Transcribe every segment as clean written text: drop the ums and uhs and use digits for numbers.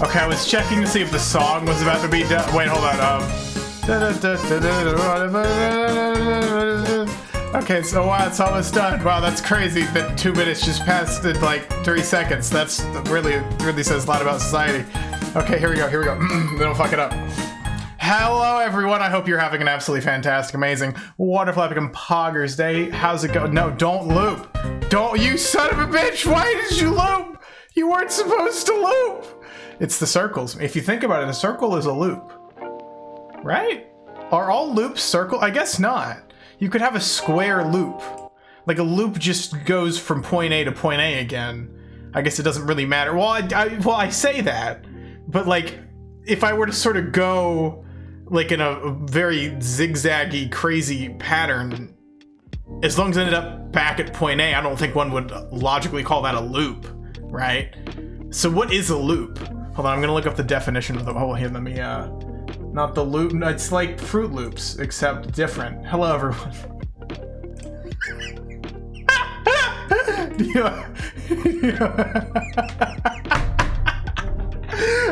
Okay, I was checking to see if the song was about to be done. Wait, hold on. Okay, so wow, it's almost done. Wow, that's crazy that 2 minutes just passed in like 3 seconds. That's really says a lot about society. Okay, here we go. Don't fuck it up. Hello, everyone. I hope you're having an absolutely fantastic, amazing, wonderful, epic, and poggers day. How's it going? No, don't loop. Don't, you son of a bitch. Why did you loop? You weren't supposed to loop. It's the circles. If you think about it, a circle is a loop, right? Are all loops circle? I guess not. You could have a square loop. Like a loop just goes from point A to point A again. I guess it doesn't really matter. Well, I say that, but like, if I were to sort of go like in a very zigzaggy, crazy pattern, as long as I ended up back at point A, I don't think one would logically call that a loop, right? So what is a loop? Hold on, I'm gonna look up the definition of the, oh, here, let me, not the loop, no, it's like Fruit Loops, except different. Hello, everyone.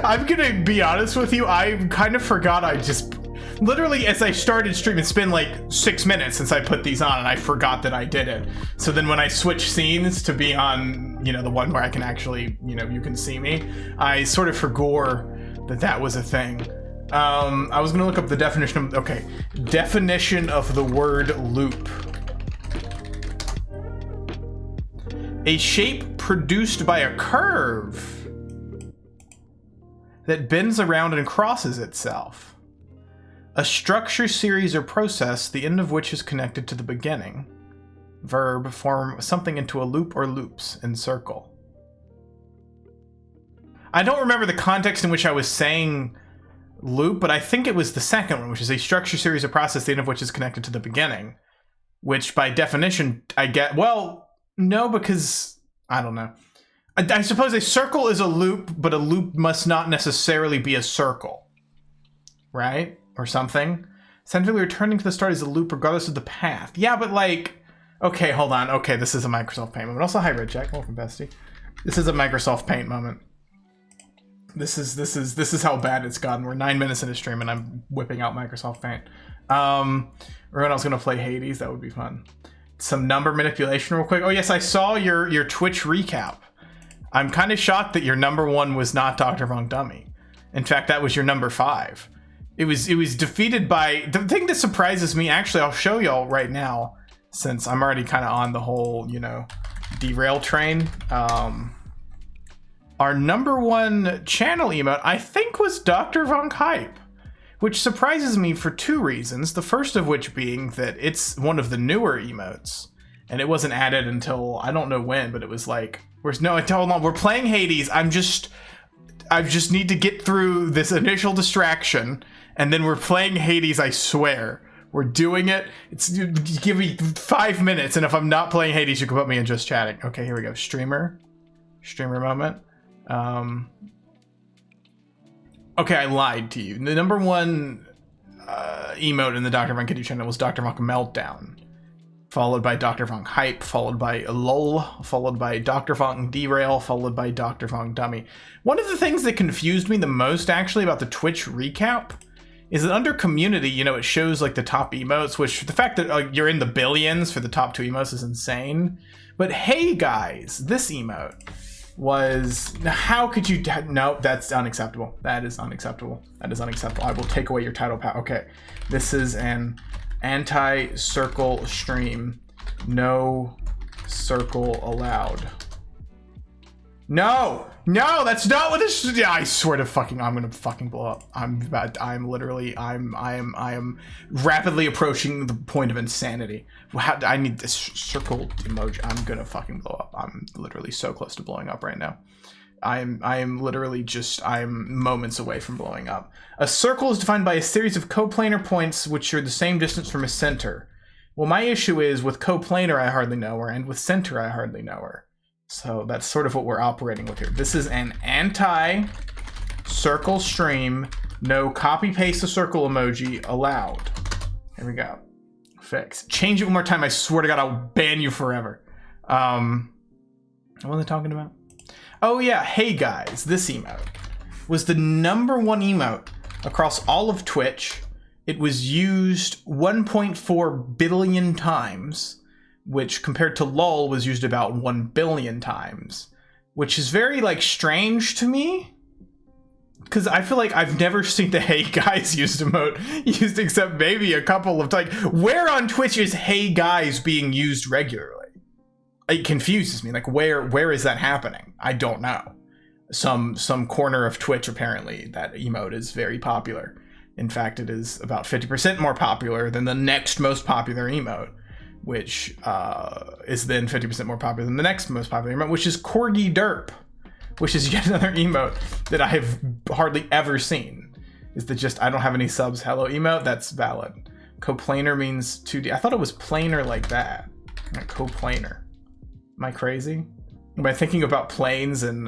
I'm gonna be honest with you, I kind of forgot. I just, literally as I started streaming, it's been like 6 minutes since I put these on and I forgot that I did it. So then when I switch scenes to be on, you know, the one where I can actually, you know, you can see me, I sort of forgot that that was a thing. I was gonna look up the definition of, okay, definition of the word loop. A shape produced by a curve that bends around and crosses itself. A structure, series, or process, the end of which is connected to the beginning. Verb, form something into a loop or loops, encircle. I don't remember the context in which I was saying loop, but I think it was the second one, which is a structure, series, or process, the end of which is connected to the beginning. Which by definition, I get, well, no, because I don't know. I suppose a circle is a loop, but a loop must not necessarily be a circle, right? Or something. Scientifically returning to the start is a loop regardless of the path. Yeah, but like, okay, hold on. Okay, this is a Microsoft Paint moment. Also, hi, Red Jack. Welcome, bestie. This is a Microsoft Paint moment. This is how bad it's gotten. We're 9 minutes into stream and I'm whipping out Microsoft Paint. Or when I was gonna play Hades, that would be fun. Some number manipulation real quick. Oh yes, I saw your Twitch recap. I'm kind of shocked that your number 1 was not Dr. Von Dummy. In fact, that was your number 5. It was defeated by, the thing that surprises me, actually, I'll show y'all right now, since I'm already kind of on the whole, you know, derail train. Our number 1 channel emote, I think, was Dr. Von Hype, which surprises me for 2 reasons. The first of which being that it's one of the newer emotes, and it wasn't added until, I don't know when, but it was like, no, hold on, we're playing Hades. I just need to get through this initial distraction, and then we're playing Hades, I swear. We're doing it. It's, give me 5 minutes, and if I'm not playing Hades, you can put me in just chatting. Okay, here we go. Streamer moment. Okay, I lied to you. The number 1 emote in the Dr. Von Kitty channel was Dr. Von Meltdown, followed by Dr. Von Hype, followed by LOL, followed by Dr. Von Derail, followed by Dr. Von Dummy. One of the things that confused me the most, actually, about the Twitch recap is that under community, you know, it shows like the top emotes, which the fact that you're in the billions for the top 2 emotes is insane. But hey guys, this emote was, how could you, no, that's unacceptable. That is unacceptable. That is unacceptable. I will take away your title power. Okay, this is an anti-circle stream. No circle allowed. No, that's not what this is. Yeah, I swear to fucking, I'm gonna fucking blow up. I am rapidly approaching the point of insanity. I need this circle emoji. I'm gonna fucking blow up. I'm literally so close to blowing up right now. I am literally just, I am moments away from blowing up. A circle is defined by a series of coplanar points which are the same distance from a center. Well, my issue is with coplanar, I hardly know her, and with center, I hardly know her. So that's sort of what we're operating with here. This is an anti-circle stream. No copy paste the circle emoji allowed. Here we go. Fix. Change it one more time. I swear to God, I'll ban you forever. What are they talking about? Oh yeah, hey guys, this emote. was the #1 emote across all of Twitch. It was used 1.4 billion times, which compared to LOL was used about 1 billion times, which is very like strange to me. Because I feel like I've never seen the "Hey Guys" used emote used except maybe a couple of like, where on Twitch is "Hey Guys" being used regularly? It confuses me. Like where is that happening? I don't know. Some corner of Twitch apparently that emote is very popular. In fact, it is about 50% more popular than the next most popular emote, which is then 50% more popular than the next most popular emote, which is Corgi Derp. Which is yet another emote that I have hardly ever seen. Is the just I don't have any subs hello emote? That's valid. Coplanar means 2D. I thought it was planar like that. Like coplanar. Am I crazy? Am I thinking about planes in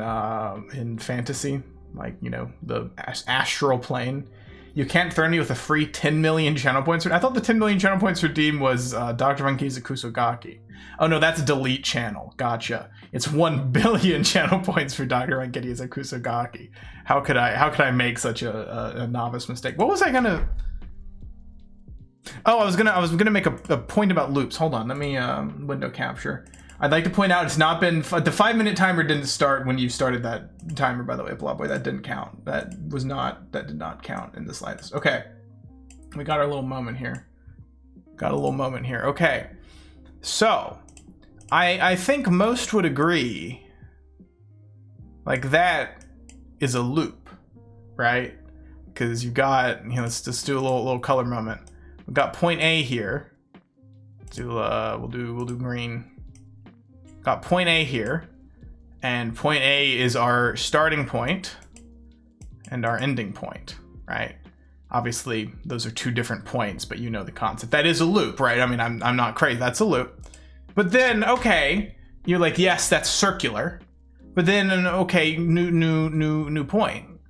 fantasy? Like, you know, the astral plane. You can't threaten me with a free 10 million channel points. I thought the 10 million channel points redeem was Dr. Funky's Kusogaki. Oh no, that's delete channel. Gotcha. It's 1 billion channel points for Dr. Funky's Kusogaki. How could I make such a novice mistake? What was I gonna? Oh, I was gonna make a point about loops. Hold on, let me window capture. I'd like to point out it's not been the 5-minute timer didn't start when you started that timer, by the way, Blobboy. That didn't count. That did not count in the slightest. Okay. We got our little moment here. Okay. So I think most would agree like that is a loop, right? Because you got, you know, let's just do a little color moment. We've got point A here. We'll do green. Got point A here, and point A is our starting point and our ending point, right? Obviously, those are two different points, but you know the concept. That is a loop, right? I mean, I'm not crazy. That's a loop. But then, okay, you're like, yes, that's circular. But then, okay, new point.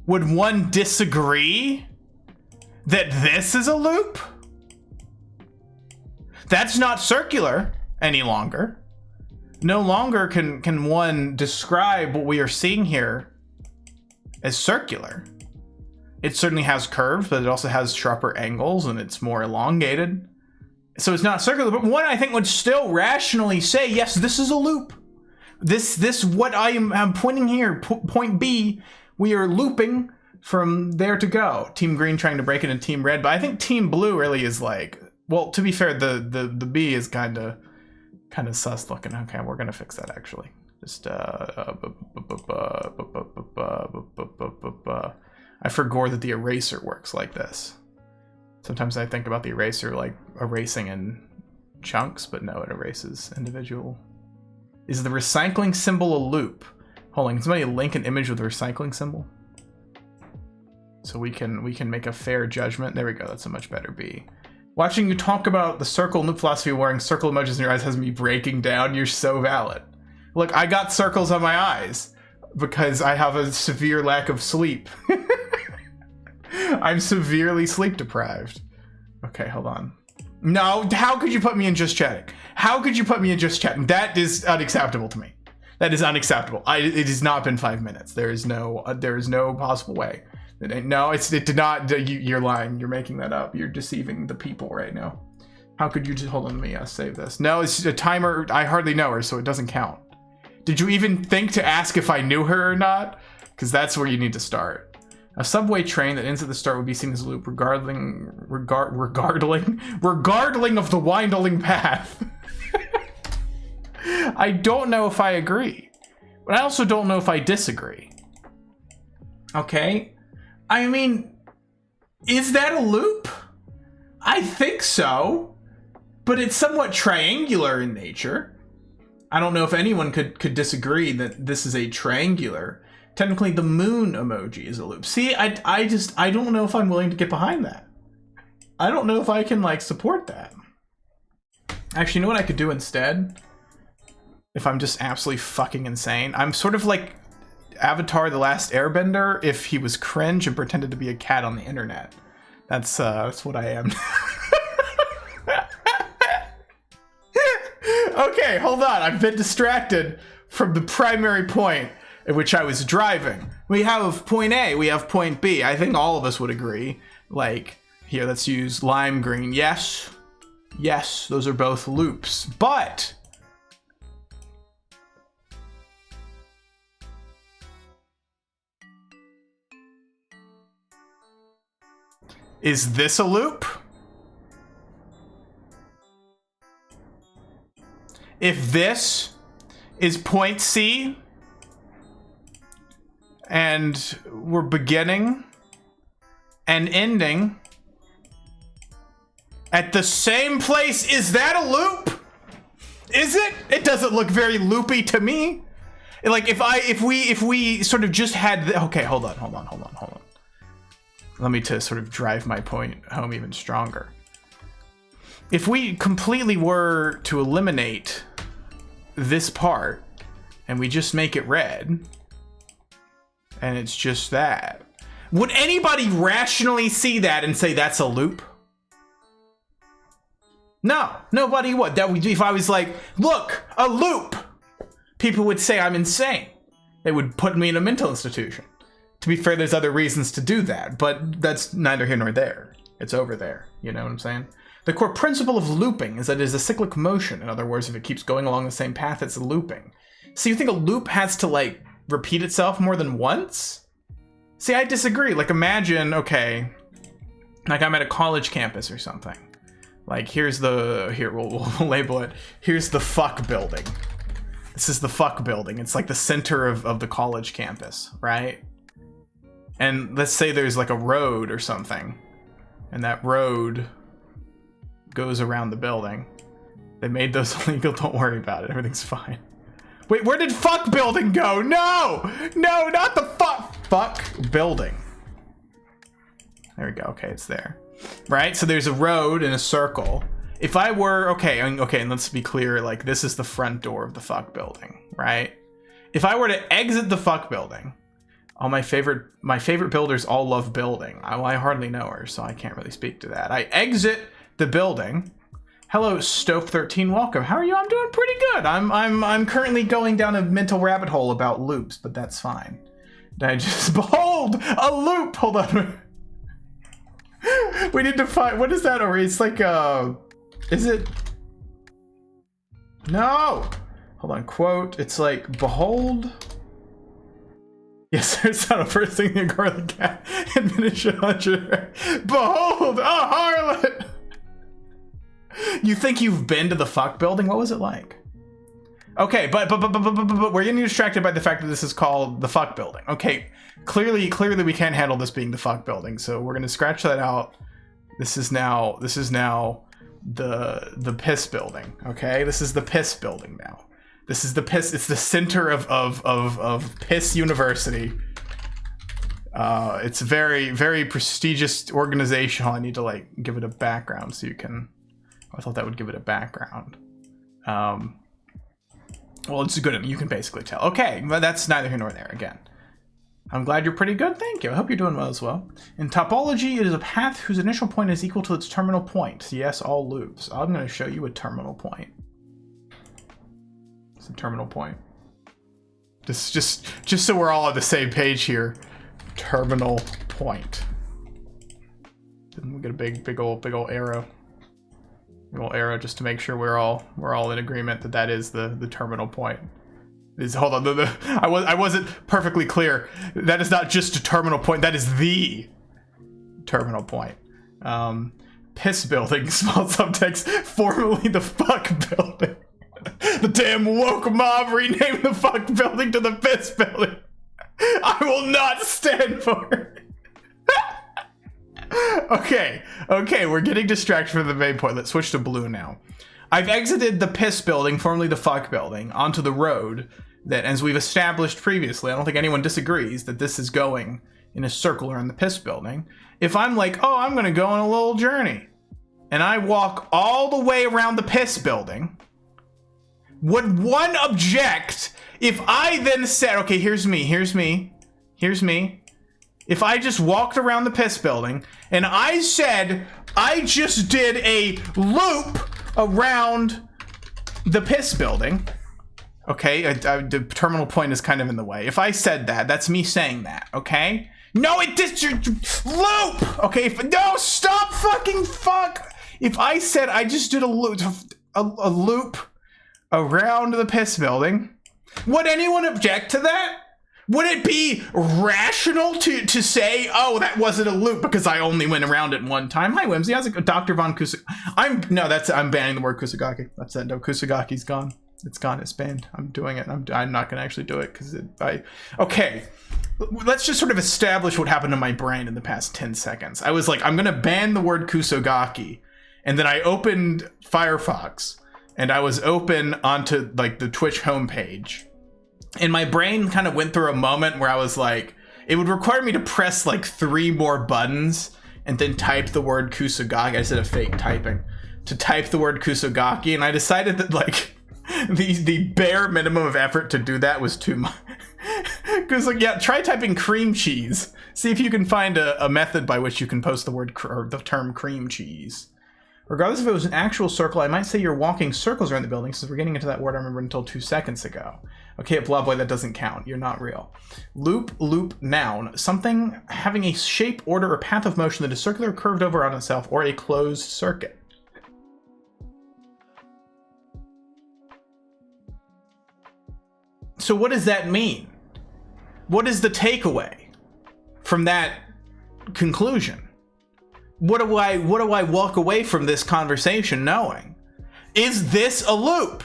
Would one disagree that this is a loop? That's not circular any longer. No longer can one describe what we are seeing here as circular. It certainly has curves, but it also has sharper angles and it's more elongated. So it's not circular, but one I think would still rationally say, yes, this is a loop. This what I'm pointing here, point B, we are looping from there to go. Team Green trying to break it into Team Red, but I think Team Blue really is like, well, to be fair, the B is kind of sus looking. Okay, we're gonna fix that actually. Just I forgot that the eraser works like this. Sometimes I think about the eraser like erasing in chunks, but no, it erases individual. Is the recycling symbol a loop? Hold on, can somebody link an image with the recycling symbol? So we can make a fair judgment. There we go. That's a much better B. Watching you talk about the circle loop philosophy wearing circle emojis in your eyes has me breaking down. You're so valid. Look, I got circles on my eyes because I have a severe lack of sleep. I'm severely sleep deprived. Okay, hold on. No, how could you put me in just chatting? How could you put me in just chatting? That is unacceptable to me. That is unacceptable. It has not been 5 minutes. There is no possible way. No, it did not. You're lying. You're making that up. You're deceiving the people right now. How could you just hold on? Let me save this. No, it's a timer. I hardly know her, so it doesn't count. Did you even think to ask if I knew her or not? Because that's where you need to start. A subway train that ends at the start would be seen as a loop, regarding of the winding path. I don't know if I agree, but I also don't know if I disagree. Okay. I mean, is that a loop? I think so, but it's somewhat triangular in nature. I don't know if anyone could disagree that this is a triangular. Technically, the moon emoji is a loop. See, I don't know if I'm willing to get behind that. I don't know if I can, like, support that. Actually, you know what I could do instead? If I'm just absolutely fucking insane? I'm sort of like Avatar The Last Airbender if he was cringe and pretended to be a cat on the internet. That's what I am. Okay, hold on. I've been distracted from the primary point at which I was driving. We have point A, we have point B. I think all of us would agree. Like, here, let's use lime green. Yes. Yes, those are both loops. But is this a loop? If this is point C and we're beginning and ending at the same place, is that a loop? Is it? It doesn't look very loopy to me. Like if we sort of just had okay, hold on. Let me to sort of drive my point home even stronger. If we completely were to eliminate this part and we just make it red and it's just that, would anybody rationally see that and say that's a loop? No, nobody would. That would, if I was like, look, a loop, people would say I'm insane. They would put me in a mental institution. To be fair, there's other reasons to do that, but that's neither here nor there. It's over there. You know what I'm saying? The core principle of looping is that it is a cyclic motion. In other words, if it keeps going along the same path, it's looping. So you think a loop has to, like, repeat itself more than once? See, I disagree. Like, imagine, okay, like I'm at a college campus or something. Like, here's the, here, we'll label it. Here's the fuck building. This is the fuck building. It's like the center of the college campus, right? And let's say there's like a road or something. And that road goes around the building. They made those illegal, don't worry about it. Everything's fine. Wait, where did fuck building go? No! No, not the fuck building. There we go, okay, it's there. Right, so there's a road in a circle. If I were, okay, and let's be clear, like this is the front door of the fuck building, right? If I were to exit the fuck building, all my favorite builders all love building. I hardly know her, so I can't really speak to that. I exit the building. Hello, Stove13, welcome. How are you? I'm doing pretty good. I'm currently going down a mental rabbit hole about loops, but that's fine. Did I just behold a loop? Hold on. We need to find, what is that? Or it's like is it? No. Hold on, quote. It's like behold. Yes, there's not a first thing the garlic cat and finish 100. Behold, a harlot. You think you've been to the fuck building? What was it like? Okay, but we're getting distracted by the fact that this is called the fuck building. Okay, clearly we can't handle this being the fuck building, so we're gonna scratch that out. This is now the piss building. Okay, this is the piss building now. This is the piss. It's the center of Piss University. It's a very prestigious organization. I need to like give it a background so you can. I thought that would give it a background. Well, it's good. You can basically tell. Okay, but that's neither here nor there. Again, I'm glad you're pretty good. Thank you. I hope you're doing well as well. In topology, it is a path whose initial point is equal to its terminal point. Yes, all loops. I'm going to show you a terminal point. It's a terminal point. Just so we're all on the same page here. Terminal point. Then we get a big old arrow. Little arrow just to make sure we're all in agreement that is the terminal point. Hold on, I wasn't perfectly clear. That is not just a terminal point. That is the terminal point. Piss building, small subtext, formerly the fuck building. The damn woke mob renamed the fuck building to the piss building. I will not stand for it. Okay, we're getting distracted from the main point. Let's switch to blue now. I've exited the piss building, formerly the fuck building, onto the road that, as we've established previously, I don't think anyone disagrees that this is going in a circle around the piss building. If I'm like, oh, I'm gonna go on a little journey, and I walk all the way around the piss building, would one object if I then said, okay, here's me. If I just walked around the piss building and I said I just did a loop around the piss building. Okay, the terminal point is kind of in the way. If I said that, that's me saying that, okay? No, it did your loop! Okay, no, stop fucking fuck! If I said I just did a loop around the piss building, would anyone object to that? Would it be rational to say, oh, that wasn't a loop because I only went around it one time? Hi, Whimsy. How's it go? Dr. Von Kusagaki. I'm banning the word Kusagaki. That's it. No, Kusagaki's gone. It's gone. It's banned. I'm doing it. I'm not going to actually do it because okay. Let's just sort of establish what happened to my brain in the past 10 seconds. I was like, I'm going to ban the word Kusagaki. And then I opened Firefox and I was open onto like the Twitch homepage. And my brain kind of went through a moment where I was like, it would require me to press like 3 more buttons and then type the word Kusagaki. I said a fake typing to type the word Kusagaki. And I decided that like the bare minimum of effort to do that was too much. Because like, yeah, try typing cream cheese. See if you can find a method by which you can post the word or the term cream cheese. Regardless if it was an actual circle, I might say you're walking circles around the building, since we're getting into that word I remember until 2 seconds ago. Okay, Blobboy, that doesn't count. You're not real. Loop, noun. Something having a shape, order, or path of motion that is circular, curved over on itself, or a closed circuit. So what does that mean? What is the takeaway from that conclusion? What do I walk away from this conversation knowing? Is this a loop?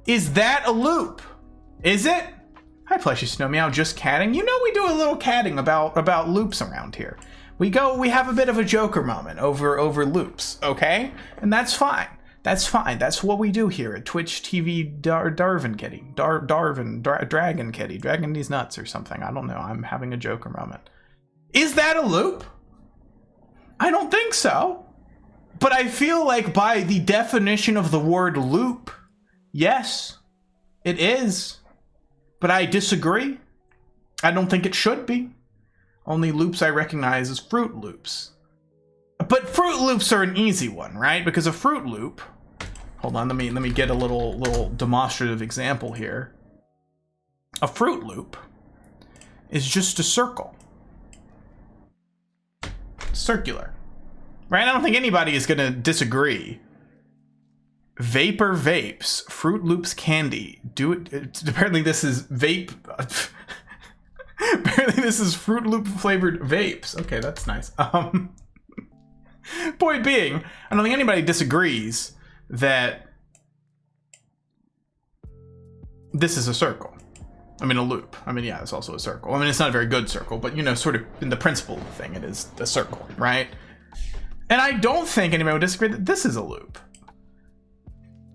Is that a loop? Is it? Hi, Fleshy Snow Meow, just catting. You know we do a little catting about loops around here. We have a bit of a Joker moment over loops, okay? And that's fine. That's fine. That's what we do here at Twitch TV Darvin Kitty. Dragon Kitty. Dragon these nuts or something. I don't know. I'm having a Joker moment. Is that a loop? I don't think so. But I feel like by the definition of the word loop, yes, it is. But I disagree. I don't think it should be. Only loops I recognize as Fruit Loops. But Fruit Loops are an easy one, right? Because a Fruit Loop... Hold on, let me get a little demonstrative example here. A Fruit Loop is just a circle. Circular. Right? I don't think anybody is going to disagree. Vapor Vapes, Fruit Loops candy. Apparently this is vape... Apparently this is Fruit Loop flavored vapes. Okay, that's nice. Point being, I don't think anybody disagrees that this is a circle. I mean, a loop. I mean, yeah, it's also a circle. I mean, it's not a very good circle, but, you know, sort of in the principle of the thing, it is a circle, right? And I don't think anybody would disagree that this is a loop.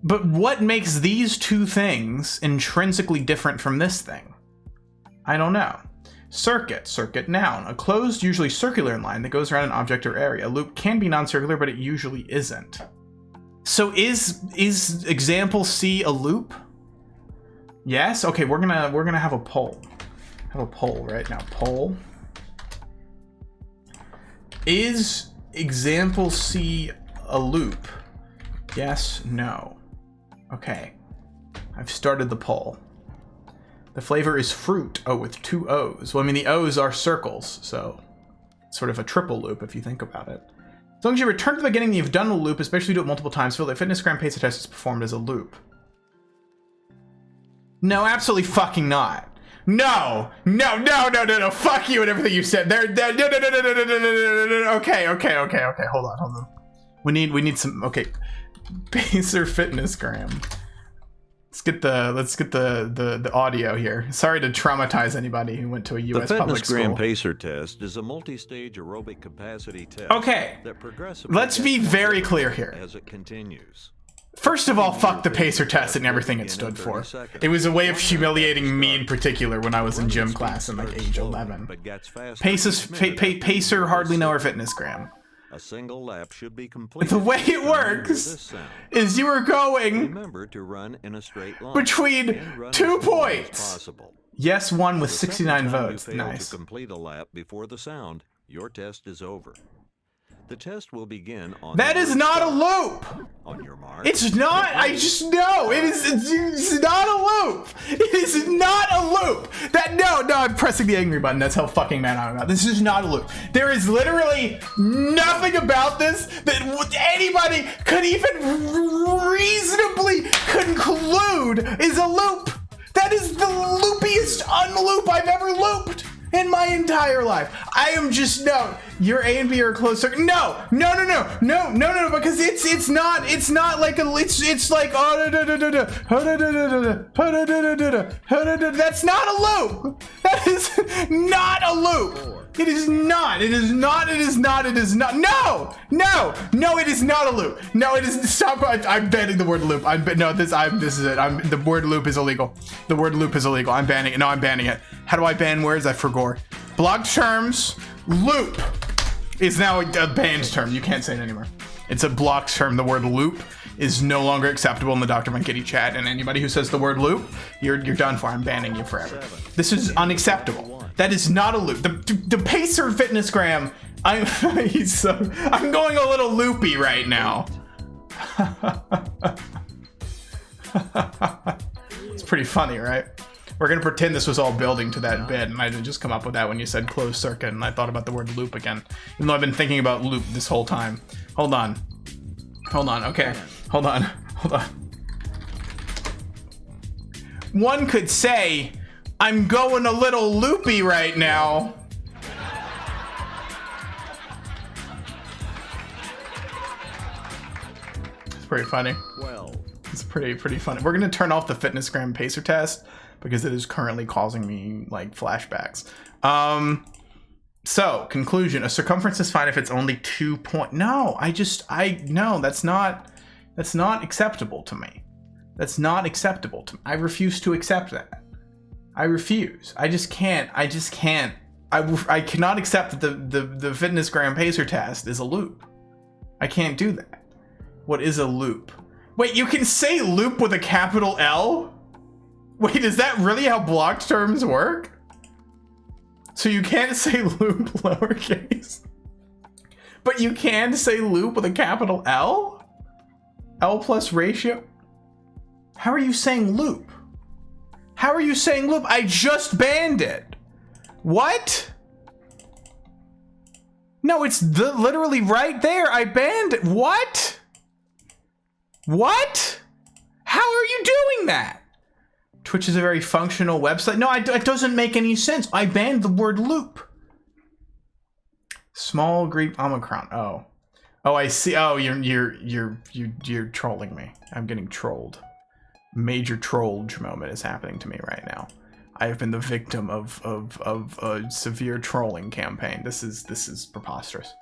But what makes these two things intrinsically different from this thing? I don't know. Circuit, noun. A closed, usually circular line that goes around an object or area. A loop can be non-circular, but it usually isn't. So is example C a loop? Yes? Okay, we're gonna have a poll. Have a poll right now. Poll. Is example C a loop? Yes, no. Okay. I've started the poll. The flavor is fruit. Oh, with 2 O's. Well, I mean, the O's are circles, so it's sort of a triple loop if you think about it. As long as you return to the beginning, you've done a loop, especially do it multiple times, feel that FitnessGram Pacer test is performed as a loop. No, absolutely fucking not. No, fuck you and everything you said. No. Okay. Hold on. We need some. Okay, Pacer FitnessGram. Let's get the audio here. Sorry to traumatize anybody who went to a U.S. public school. The FitnessGram Pacer test is a multi-stage aerobic capacity test. Okay, that progressively let's be very clear here. As it continues. First of all, fuck the Pacer test and everything it stood for. It was a way of humiliating me in particular when I was in gym class in like age 11. Pacer hardly know our FitnessGram. A single lap should be completed. The way it works is you are going to run in a straight line between 2 points. Yes, one with 69 votes. Nice. To complete a lap before the sound, your test is over. The test will begin on That the is word not a start. loop. On your mark. It's not. I just know it is. It's not a loop. It is not a loop. That no. I'm pressing the angry button. That's how fucking mad I'm about. This is not a loop. There is literally nothing about this that anybody could even reasonably conclude is a loop. That is the loopiest unloop I've ever looped in my entire life. I am just no. Your A and B are closer. No, because it's not like a it's like that's not a loop. That is not a loop. It is not. It is not. It is not. It is not. No. It is not a loop. No, it is. Stop. I'm banning the word loop. This is it. The word loop is illegal. The word loop is illegal. I'm banning it. No, I'm banning it. How do I ban words? I forgot. Blocked terms. Loop is now a banned term. You can't say it anymore. It's a blocked term. The word loop is no longer acceptable in the Dr. Von Kitty chat, and anybody who says the word loop, you're done for. I'm banning you forever. This is unacceptable. That is not a loop. The Pacer Fitnessgram. I'm going a little loopy right now. It's pretty funny, right? We're gonna pretend this was all building to that bit, and I didn't just come up with that when you said closed circuit, and I thought about the word loop again, even though I've been thinking about loop this whole time. Hold on. Okay. Hold on. One could say, I'm going a little loopy right now. It's pretty funny. 12. It's pretty funny. We're gonna turn off the Fitnessgram Pacer test because it is currently causing me like flashbacks. So conclusion: a circumference is fine if it's only 2 point. No, that's not acceptable to me. That's not acceptable to me. I refuse to accept that. I refuse. I just can't. I cannot accept that the Fitnessgram Pacer test is a loop. I can't do that. What is a loop? Wait, you can say loop with a capital L? Wait, is that really how blocked terms work? So you can't say loop lowercase, but you can say loop with a capital L? L plus ratio? How are you saying loop? How are you saying loop? I just banned it. What? No, it's literally right there. I banned it. What? What? How are you doing that? Twitch is a very functional website. No, it doesn't make any sense. I banned the word loop. Small Greek Omicron. Oh, I see. Oh, you're trolling me. I'm getting trolled. Major trollage moment is happening to me right now. I have been the victim of a severe trolling campaign. This is preposterous.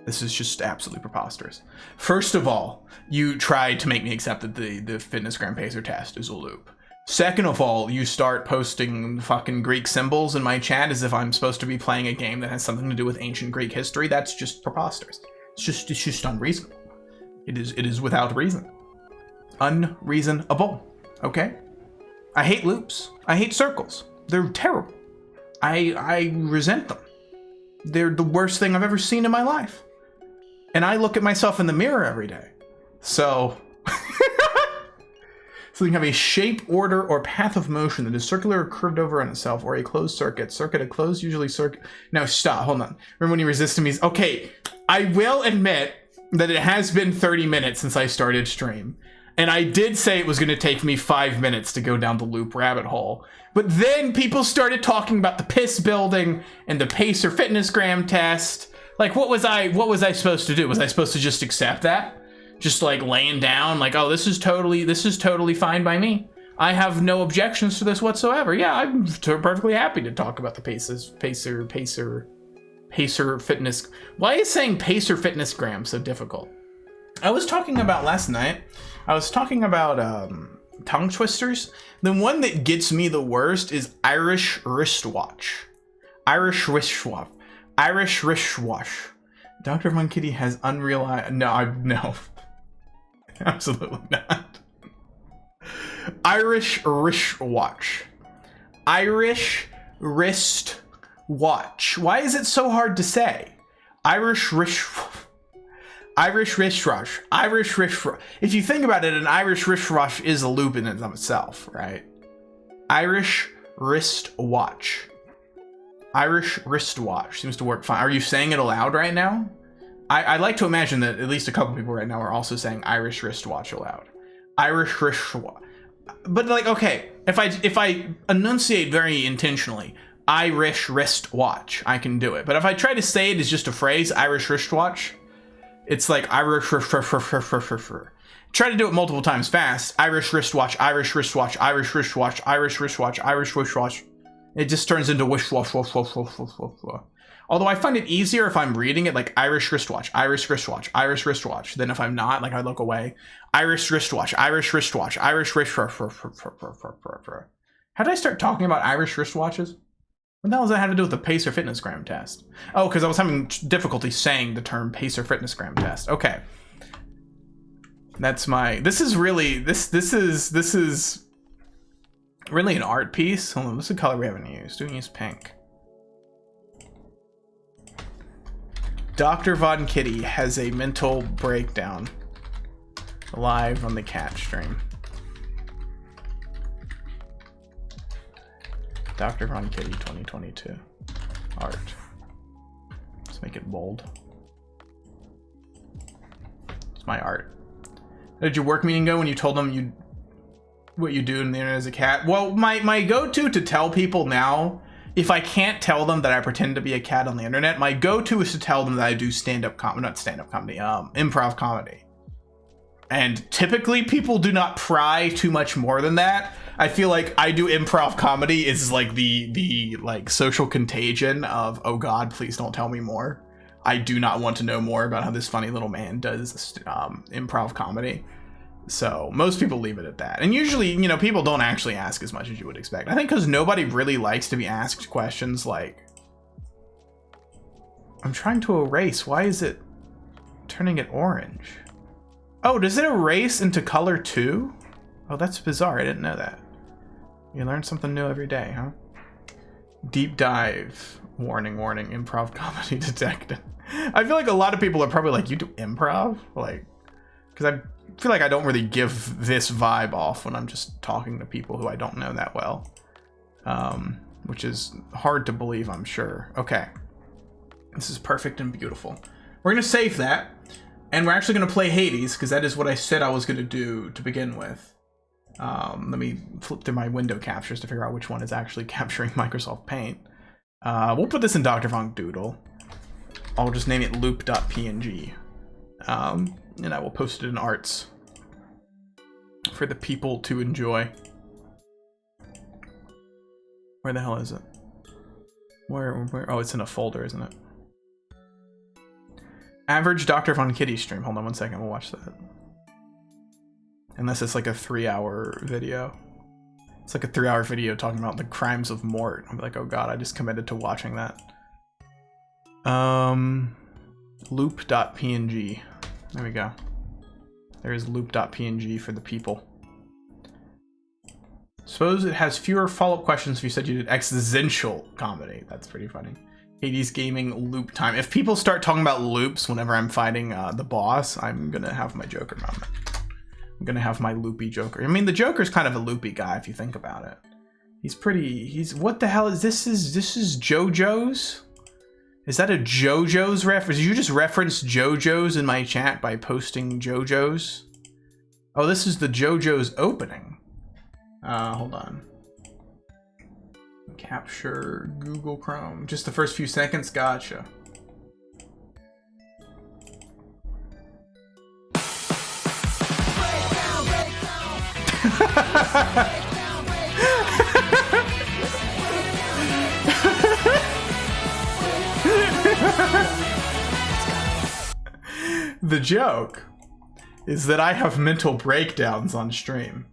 This is just absolutely preposterous. First of all, you tried to make me accept that the Fitnessgram Pacer test is a loop. Second of all, you start posting fucking Greek symbols in my chat as if I'm supposed to be playing a game that has something to do with ancient Greek history. That's just preposterous. It's just unreasonable. It is without reason. Unreasonable. Okay? I hate loops. I hate circles. They're terrible. I resent them. They're the worst thing I've ever seen in my life. And I look at myself in the mirror every day. So So you have a shape, order, or path of motion that is circular or curved over on itself, or a closed circuit. A closed, usually circuit. No, stop, hold on. Remember when you resisted me? Okay, I will admit that it has been 30 minutes since I started stream. And I did say it was going to take me 5 minutes to go down the loop rabbit hole. But then people started talking about the piss building and the Pacer Fitnessgram test. Like, what was I supposed to do? Was I supposed to just accept that? Just like laying down, like, oh, this is totally fine by me. I have no objections to this whatsoever. Yeah, I'm perfectly happy to talk about the Pacer Fitness. Why is saying Pacer Fitnessgram so difficult? I was talking about last night. I was talking about tongue twisters. The one that gets me the worst is Irish wristwatch. Irish wristwatch. Dr. Von Kitty has unrealized. No. Absolutely not. Irish wristwatch. Irish wrist watch. Why is it so hard to say? Irish wrist. Irish wrist rush. Irish wrist rush. If you think about it, an Irish wrist rush is a loop in and of itself, right? Irish wrist watch. Irish wristwatch seems to work fine. Are you saying it aloud right now? I like to imagine that at least a couple people right now are also saying Irish wristwatch aloud. Irish wristwatch. But like, okay, if I enunciate very intentionally, Irish wristwatch, I can do it. But if I try to say it as just a phrase, Irish wristwatch, it's like Irish try to do it multiple times fast. Irish wristwatch, Irish wristwatch, Irish wristwatch, Irish wristwatch, Irish wristwatch. It just turns into wish wash, wash, wash, wash, wash, wash. Although I find it easier if I'm reading it like Irish wristwatch, Irish wristwatch, Irish wristwatch, than if I'm not, like I look away. Irish wristwatch, Irish wristwatch, Irish wristwatch. How did I start talking about Irish wristwatches? What the hell does that have to do with the Pacer Fitnessgram test? Oh, because I was having difficulty saying the term Pacer Fitnessgram test. Okay. That's my, this is really an art piece. Hold on, what's the color we haven't used? We use pink. Dr. Von Kitty has a mental breakdown live on the cat stream. Dr. Von Kitty 2022 art. Let's make it bold. It's my art. How did your work meeting go when you told them what you do in the internet as a cat? Well, my go-to to tell people now, if I can't tell them that I pretend to be a cat on the internet, my go-to is to tell them that I do stand-up comedy, not stand-up comedy, improv comedy. And typically people do not pry too much more than that. I feel like I do improv comedy is like the like social contagion of, oh God, please don't tell me more. I do not want to know more about how this funny little man does improv comedy. So most people leave it at that. And usually, you know, people don't actually ask as much as you would expect. I think because nobody really likes to be asked questions like, I'm trying to erase. Why is it turning it orange? Oh, does it erase into color too? Oh, that's bizarre. I didn't know that. You learn something new every day, huh? Deep dive. Warning, warning. Improv comedy detected. I feel like a lot of people are probably like, you do improv? Like, because I feel like I don't really give this vibe off when I'm just talking to people who I don't know that well. Which is hard to believe, I'm sure. Okay. This is perfect and beautiful. We're going to save that. And we're actually going to play Hades, because that is what I said I was going to do to begin with. Let me flip through my window captures to figure out which one is actually capturing Microsoft Paint. We'll put this in Dr. Funk Doodle. I'll just name it loop.png. And I will post it in arts for the people to enjoy. Where the hell is it? Where? Oh, it's in a folder, isn't it? Average Dr. Von Kitty stream. Hold on one second, we'll watch that. Unless it's like a 3-hour video. It's like a 3-hour video talking about the crimes of Mort. I'm like, oh God, I just committed to watching that. Loop.png. There we go. There's loop.png for the people. Suppose it has fewer follow-up questions if you said you did existential comedy. That's pretty funny. Hades gaming loop time. If people start talking about loops whenever I'm fighting the boss, I'm gonna have my Joker moment. I'm gonna have my loopy Joker. I mean, the Joker's kind of a loopy guy if you think about it. He's what the hell is this? This is JoJo's? Is that a JoJo's reference? Did you just reference JoJo's in my chat by posting JoJo's? Oh, this is the JoJo's opening. Hold on. Capture Google Chrome. Just the first few seconds. Gotcha. The joke is that I have mental breakdowns on stream.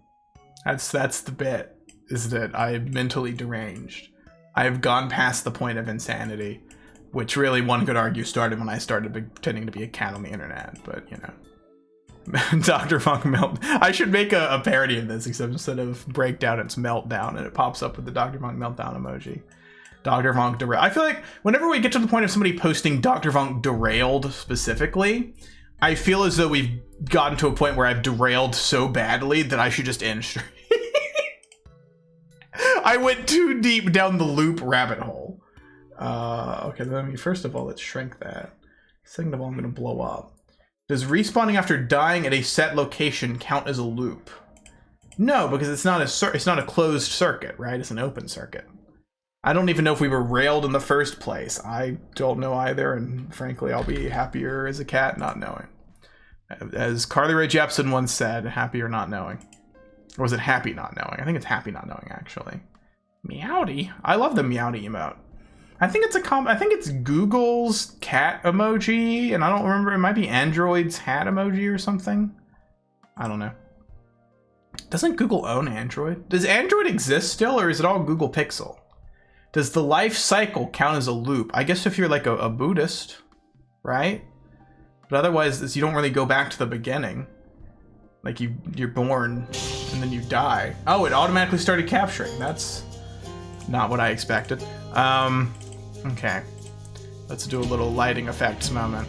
That's the bit, is that I am mentally deranged. I have gone past the point of insanity, which really one could argue started when I started pretending to be a cat on the internet, but you know. Dr. Funk Melt. I should make a parody of this, except instead of breakdown, it's meltdown, and it pops up with the Dr. Funk meltdown emoji. Dr. Funk derailed. I feel like whenever we get to the point of somebody posting Dr. Funk derailed specifically, I feel as though we've gotten to a point where I've derailed so badly that I should just end stream. I went too deep down the loop rabbit hole. Okay, let me, first of all, let's shrink that. Second of all, I'm gonna blow up. Does respawning after dying at a set location count as a loop? No, because it's not a closed circuit, right? It's an open circuit. I don't even know if we were railed in the first place. I don't know either, and frankly, I'll be happier as a cat not knowing. As Carly Rae Jepsen once said, happier not knowing. Or was it happy not knowing? I think it's happy not knowing, actually. Meowdy. I love the Meowdy emote. I think it's Google's cat emoji, and I don't remember, it might be Android's hat emoji or something. I don't know. Doesn't Google own Android? Does Android exist still, or is it all Google Pixel? Does the life cycle count as a loop? I guess if you're like a Buddhist, right? But otherwise, you don't really go back to the beginning. Like you're born, and then you die. Oh, it automatically started capturing. That's not what I expected. Okay. Let's do a little lighting effects moment.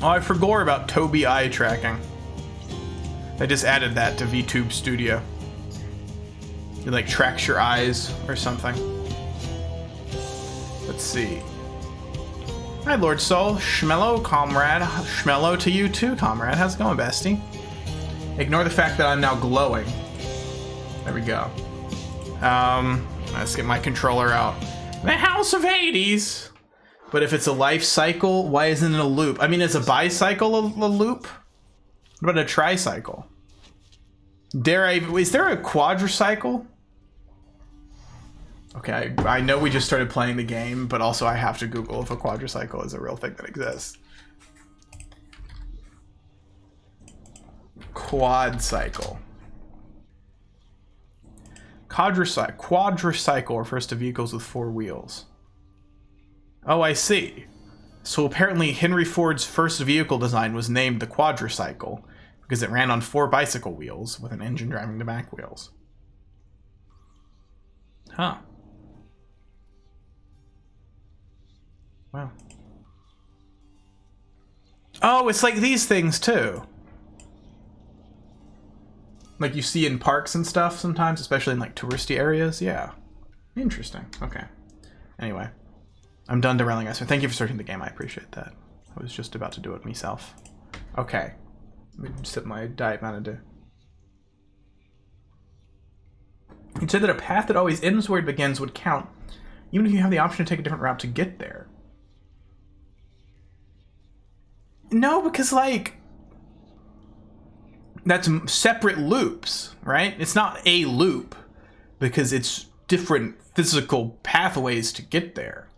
Oh, I forgot about Tobii eye tracking. I just added that to VTube Studio. It like tracks your eyes or something. Let's see. Hi, Lord Soul. Schmello, comrade. Schmello to you too, comrade. How's it going, bestie? Ignore the fact that I'm now glowing. There we go. Let's get my controller out. The House of Hades! But if it's a life cycle, why isn't it a loop? I mean, is a bicycle a loop? What about a tricycle? Is there a quadricycle? Okay, I know we just started playing the game, but also I have to Google if a quadricycle is a real thing that exists. Quad cycle. Quadricycle refers to vehicles with 4 wheels. Oh, I see. So apparently Henry Ford's first vehicle design was named the quadricycle because it ran on 4 bicycle wheels with an engine driving the back wheels. Huh. Wow. Oh, it's like these things too. Like you see in parks and stuff sometimes, especially in like touristy areas. Yeah. Interesting. Okay. Anyway. I'm done derailing us. Thank you for starting the game. I appreciate that. I was just about to do it myself. Okay. Let me sip my Diet Mountain Dew. You'd say that a path that always ends where it begins would count, even if you have the option to take a different route to get there. No, because like... that's separate loops, right? It's not a loop, because it's different physical pathways to get there.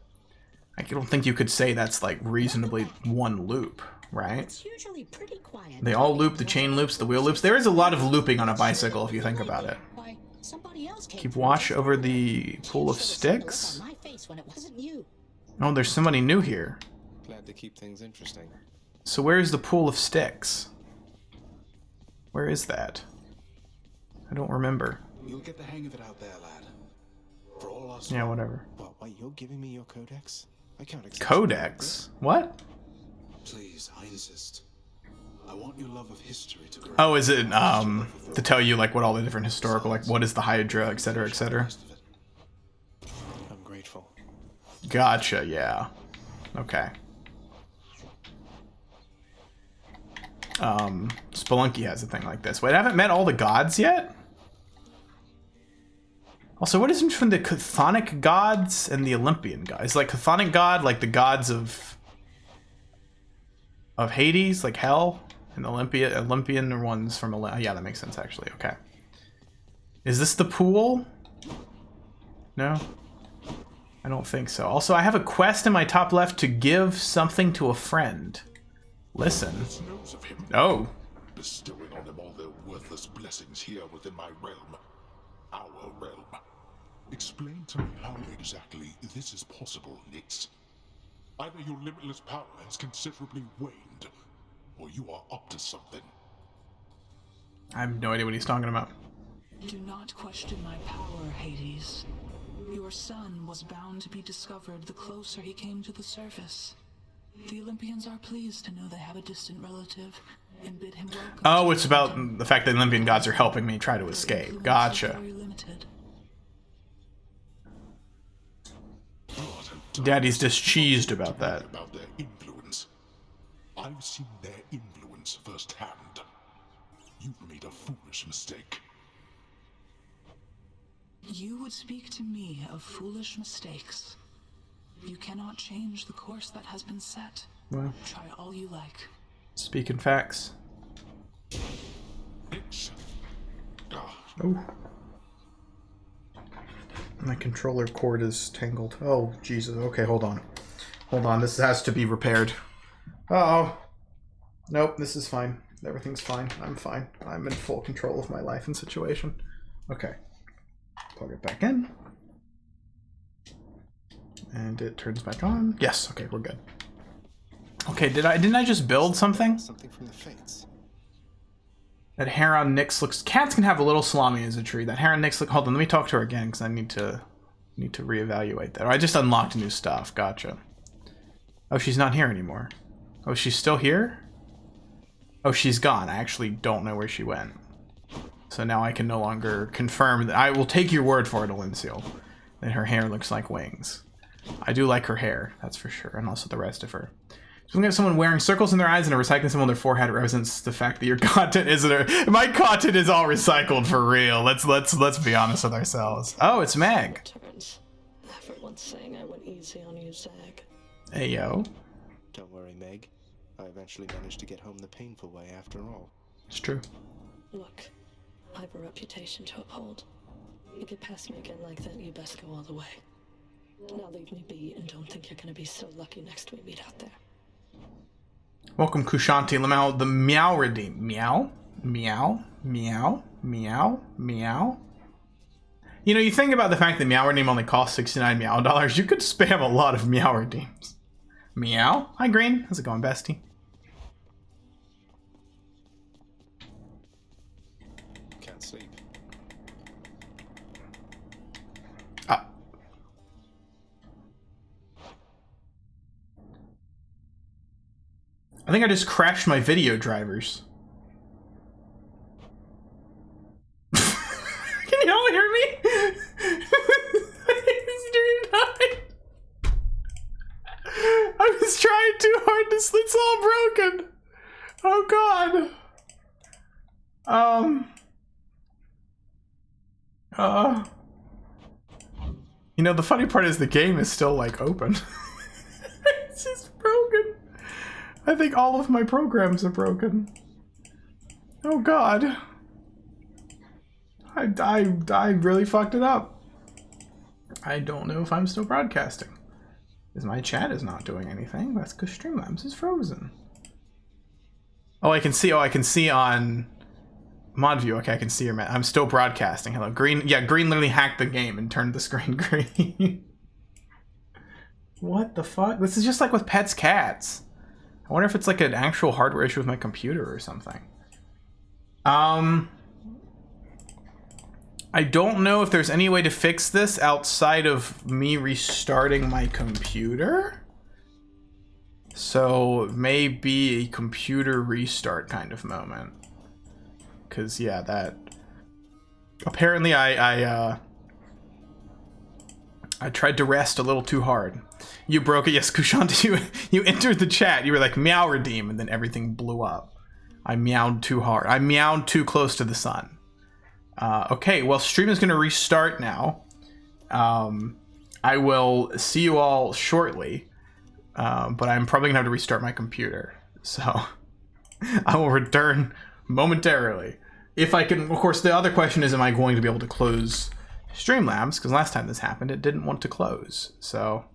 I don't think you could say that's like reasonably one loop, right? It's usually pretty quiet. They all loop, the chain loops, the wheel loops. There is a lot of looping on a bicycle if you think about it. Keep watch over the pool of sticks. Oh, there's somebody new here. Glad to keep things interesting. So where's the pool of sticks? Where is that? I don't remember. You'll get the hang of it out there, lad. For all us. Yeah, whatever. What, you're giving me your codex? I can't accept Codex? What? Please, I insist. I want your love of history to grow. Oh, is it to tell you like what all the different historical, like what is the Hydra, etc., etc.? I'm grateful. Gotcha, yeah. Okay. Spelunky has a thing like this. Wait, I haven't met all the gods yet? Also, what is from the chthonic gods and the Olympian gods? Is like chthonic god like the gods of Hades, like hell, and Olympian ones from yeah, that makes sense actually. Okay. Is this the pool? No? I don't think so. Also, I have a quest in my top left to give something to a friend. Listen. Oh. Bestowing on them all their worthless blessings here within my realm. Our realm. Explain to me how exactly this is possible, Nyx. Either your limitless power has considerably waned, or you are up to something. I have no idea what he's talking about. Do not question my power, Hades. Your son was bound to be discovered the closer he came to the surface. The Olympians are pleased to know they have a distant relative and bid him welcome. Oh, it's about the fact that Olympian gods are helping me try to escape. Gotcha. Very limited. Daddy's just cheesed about that. About their influence. I've seen their influence firsthand. You've made a foolish mistake. You would speak to me of foolish mistakes. You cannot change the course that has been set. Well, Try all you like. speaking facts. Nix. Oh. My controller cord is tangled. Oh, Jesus. Okay, hold on. Hold on. This has to be repaired. Uh-oh. Nope, this is fine. Everything's fine. I'm fine. I'm in full control of my life and situation. Okay. Plug it back in. And it turns back on. Yes, okay, we're good. Okay, didn't I just build something? Something from the Fates. That Heron Nyx looks... Cats can have a little salami as a tree. That Heron Nyx look... Hold on, let me talk to her again, because I need to reevaluate that. Oh, I just unlocked new stuff. Gotcha. Oh, she's not here anymore. Oh, she's still here? Oh, she's gone. I actually don't know where she went. So now I can no longer confirm that... I will take your word for it, Alinseal, that her hair looks like wings. I do like her hair, that's for sure, and also the rest of her. So we got someone wearing circles in their eyes and a recycling symbol on their forehead represents the fact that your content isn't. My content is all recycled for real. Let's be honest with ourselves. Oh, it's Meg. Turns. Everyone's saying I went easy on you, Zag. Hey yo, Don't worry, Meg. I eventually managed to get home the painful way after all. it's true. Look, I have a reputation to uphold. You get past me again like that, you best go all the way. Now leave me be and don't think you're gonna be so lucky next we meet out there. Welcome, Kushanti Lamau, the Meow Redeem. Meow, meow, meow, meow, meow. You know, you think about the fact that Meow Redeem only costs 69 Meow dollars. You could spam a lot of Meow Redeems. Meow. Hi, Green. How's it going, bestie? Can't sleep. I think I just crashed my video drivers. Can you all hear me? This stream died. I was trying too hard to. It's all broken. Oh God. You know, the funny part is the game is still like open. It's just broken. I think all of my programs are broken. Oh God. I really fucked it up. I don't know if I'm still broadcasting. Because my chat is not doing anything. That's because Streamlabs is frozen. Oh, I can see on mod view. Okay, I can see your I'm still broadcasting. Hello. Green, yeah, Green literally hacked the game and turned the screen green. What the fuck? This is just like with Pets Cats. I wonder if it's like an actual hardware issue with my computer or something. I don't know if there's any way to fix this outside of me restarting my computer. So maybe a computer restart kind of moment. Cause yeah, that apparently I tried to rest a little too hard. You broke it. Yes, Kushanti, you entered the chat. You were like, meow redeem, and then everything blew up. I meowed too hard. I meowed too close to the sun. Okay, well, stream is going to restart now. I will see you all shortly, but I'm probably going to have to restart my computer. So I will return momentarily. If I can, of course, the other question is, am I going to be able to close Streamlabs? Because last time this happened, it didn't want to close. So